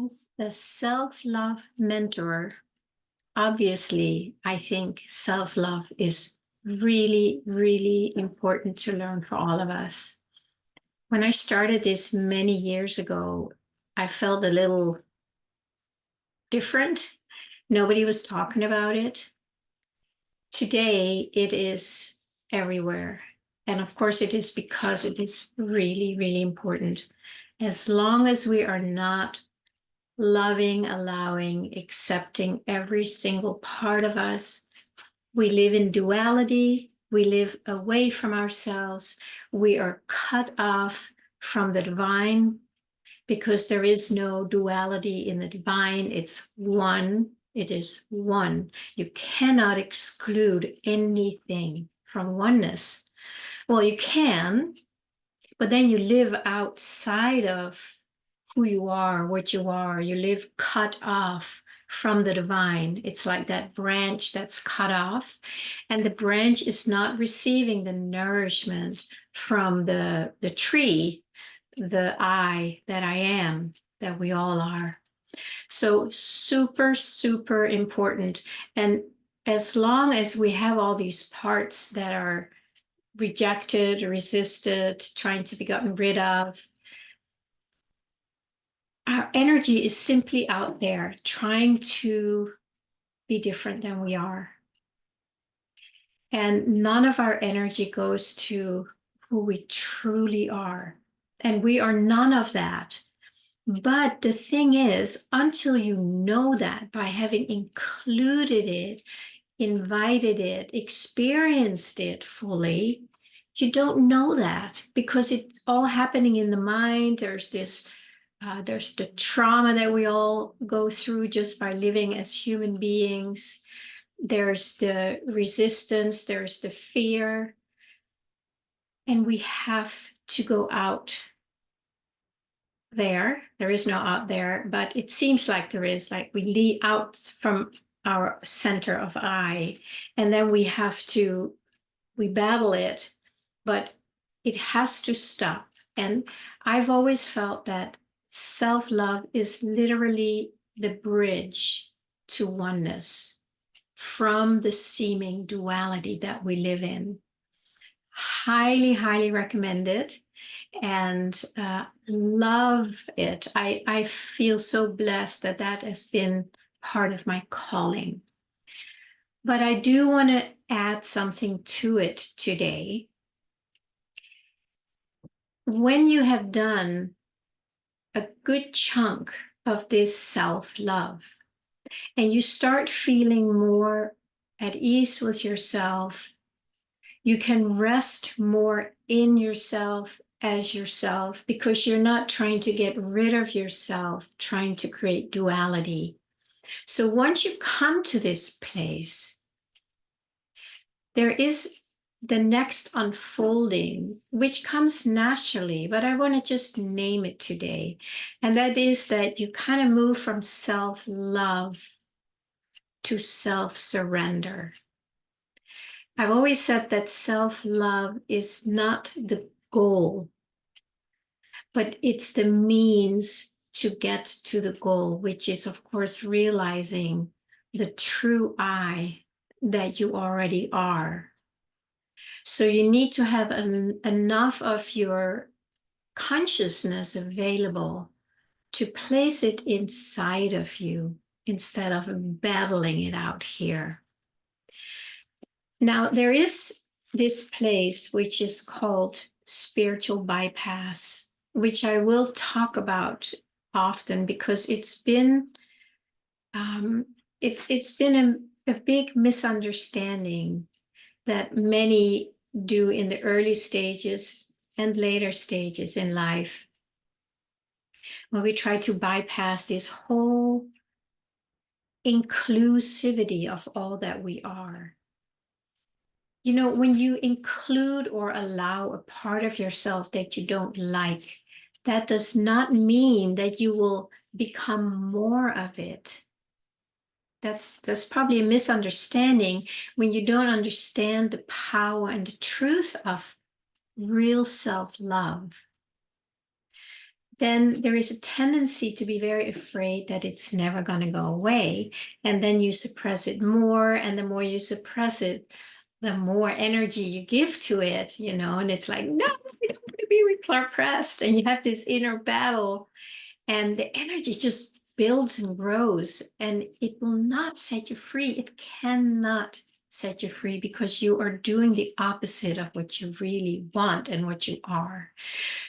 As the self-love mentor, obviously, I think self-love is really, really important to learn for all of us. When I started this many years ago, I felt a little different. Nobody was talking about it. Today, it is everywhere. And of course, it is because it is really, really important. As long as we are not loving, allowing, accepting every single part of us. We live in duality. We live away from ourselves. We are cut off from the divine because there is no duality in the divine. It's one. It is one. You cannot exclude anything from oneness. Well, you can, but then you live outside of who you are, what you are. You live cut off from the divine. It's like that branch that's cut off, and the branch is not receiving the nourishment from the tree, the I that I am, that we all are. So super, super important. And as long as we have all these parts that are rejected, resisted, trying to be gotten rid of, our energy is simply out there trying to be different than we are. And none of our energy goes to who we truly are. And we are none of that. But the thing is, until you know that by having included it, invited it, experienced it fully, you don't know that because it's all happening in the mind. There's the trauma that we all go through just by living as human beings. There's the resistance, there's the fear, and we have to go out there. There is no out there, but it seems like there is, like we lead out from our center of I, and then we battle it, but it has to stop. And I've always felt that self-love is literally the bridge to oneness from the seeming duality that we live in. Highly, highly recommend it and love it. I feel so blessed that that has been part of my calling. But I do want to add something to it today. When you have done a good chunk of this self-love and you start feeling more at ease with yourself, you can rest more in yourself as yourself because you're not trying to get rid of yourself, trying to create duality. So once you come to this place, there is the next unfolding, which comes naturally, but I want to just name it today. And that is that you kind of move from self-love to self-surrender. I've always said that self-love is not the goal, but it's the means to get to the goal, which is, of course, realizing the true I that you already are. So you need to have enough of your consciousness available to place it inside of you instead of battling it out here. Now, there is this place which is called spiritual bypass, which I will talk about often because it's been a big misunderstanding that many do in the early stages and later stages in life, when we try to bypass this whole inclusivity of all that we are. You know, when you include or allow a part of yourself that you don't like, that does not mean that you will become more of it. That's probably a misunderstanding when you don't understand the power and the truth of real self-love. then there is a tendency to be very afraid that it's never going to go away. And then you suppress it more. And the more you suppress it, the more energy you give to it, and it's like, no, I don't want to be repressed. And you have this inner battle, and the energy just builds and grows, and it will not set you free. It cannot set you free because you are doing the opposite of what you really want and what you are.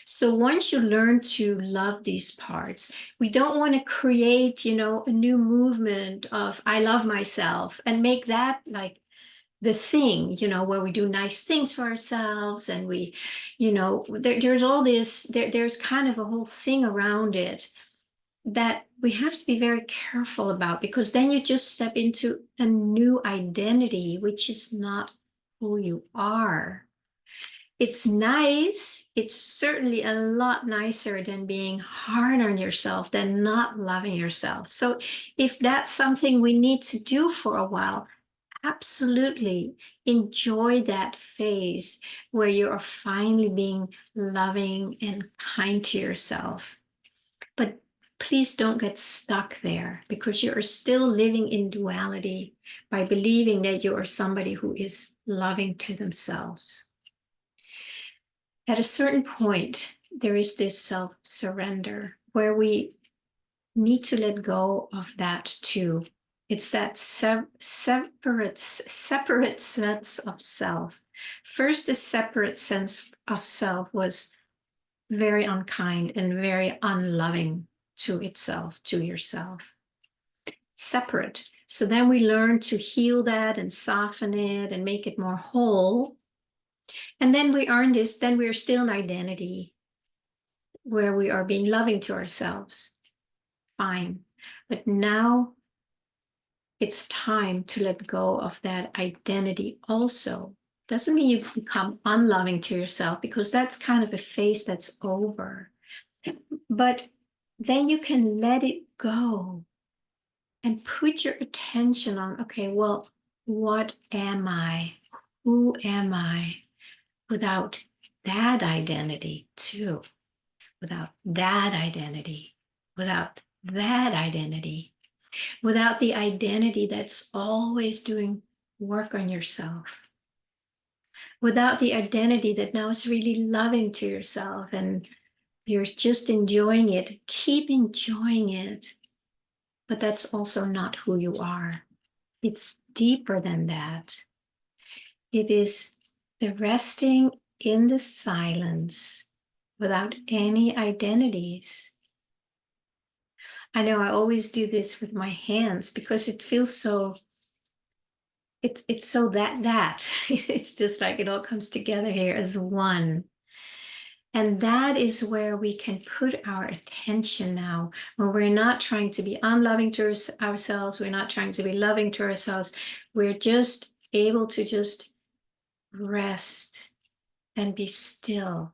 So once you learn to love these parts, we don't want to create, a new movement of I love myself and make that like the thing, where we do nice things for ourselves, and we, there's all this, there's kind of a whole thing around it that we have to be very careful about, because then you just step into a new identity, which is not who you are. It's nice. It's certainly a lot nicer than being hard on yourself, than not loving yourself. So if that's something we need to do for a while, absolutely enjoy that phase where you are finally being loving and kind to yourself. But please don't get stuck there, because you are still living in duality by believing that you are somebody who is loving to themselves. At a certain point, there is this self-surrender where we need to let go of that too. It's that separate sense of self. First, the separate sense of self was very unkind and very unloving to itself, to yourself. Separate. So then we learn to heal that and soften it and make it more whole. And then we earn this, then we're still an identity where we are being loving to ourselves. Fine. But now it's time to let go of that identity also. Doesn't mean you become unloving to yourself, because that's kind of a phase that's over. But then you can let it go and put your attention on, okay, well, what am I? Who am I without that identity too? Without that identity, without that identity, without the identity that's always doing work on yourself, without the identity that now is really loving to yourself and you're just enjoying it. Keep enjoying it, but that's also not who you are. It's deeper than that. It is the resting in the silence without any identities. I know I always do this with my hands because it feels so, it's so that it's just like it all comes together here as one. And that is where we can put our attention now, when we're not trying to be unloving to ourselves, we're not trying to be loving to ourselves, we're just able to just rest and be still.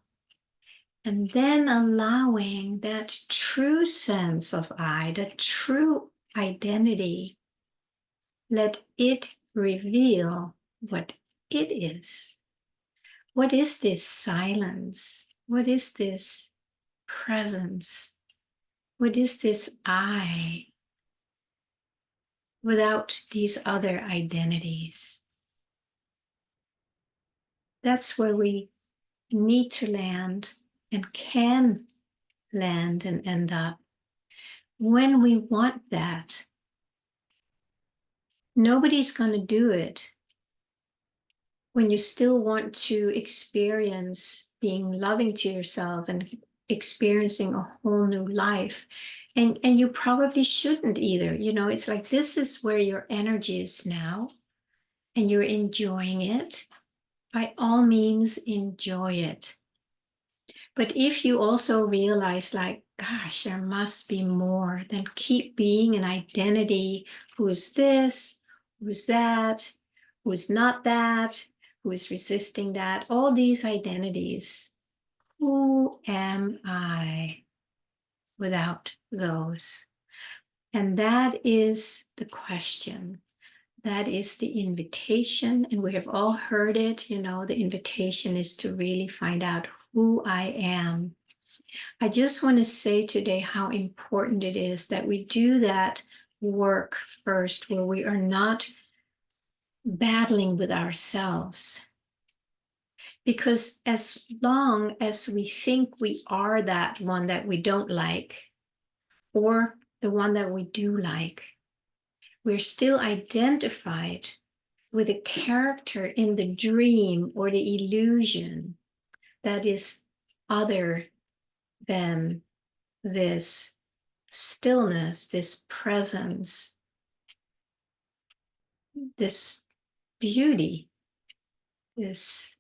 And then allowing that true sense of I, that true identity, let it reveal what it is. What is this silence? What is this presence? What is this I without these other identities? That's where we need to land and can land and end up when we want that. Nobody's going to do it when you still want to experience being loving to yourself and experiencing a whole new life. And you probably shouldn't either. It's like, this is where your energy is now and you're enjoying it. By all means, enjoy it. But if you also realize, like, gosh, there must be more, then keep being an identity. Who is this? Who's that? Who's not that? Who is resisting that? All these identities. Who am I without those? And that is the question. That is the invitation. And we have all heard it. The invitation is to really find out who I am. I just want to say today how important it is that we do that work first, where we are not battling with ourselves. Because as long as we think we are that one that we don't like, or the one that we do like, we're still identified with a character in the dream or the illusion that is other than this stillness, this presence, this beauty, this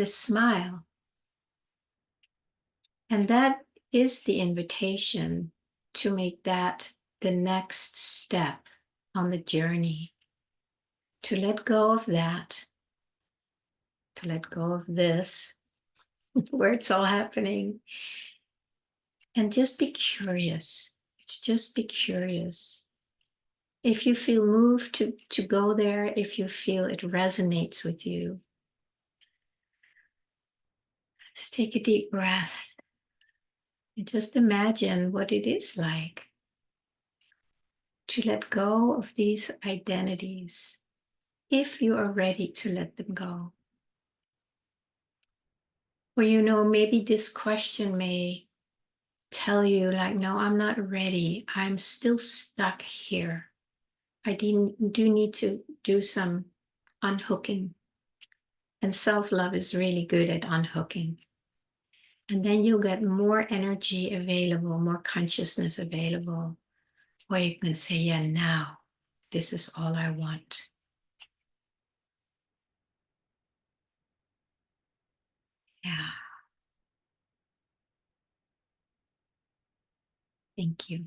smile. And that is the invitation to make that the next step on the journey, to let go of that, to let go of this, where it's all happening, and just be curious. It's just be curious. If you feel moved to go there, if you feel it resonates with you, just take a deep breath and just imagine what it is like to let go of these identities, if you are ready to let them go. Or, maybe this question may tell you, like, no, I'm not ready. I'm still stuck here. I do need to do some unhooking. And self-love is really good at unhooking. And then you'll get more energy available, more consciousness available, where you can say, yeah, now this is all I want. Yeah. Thank you.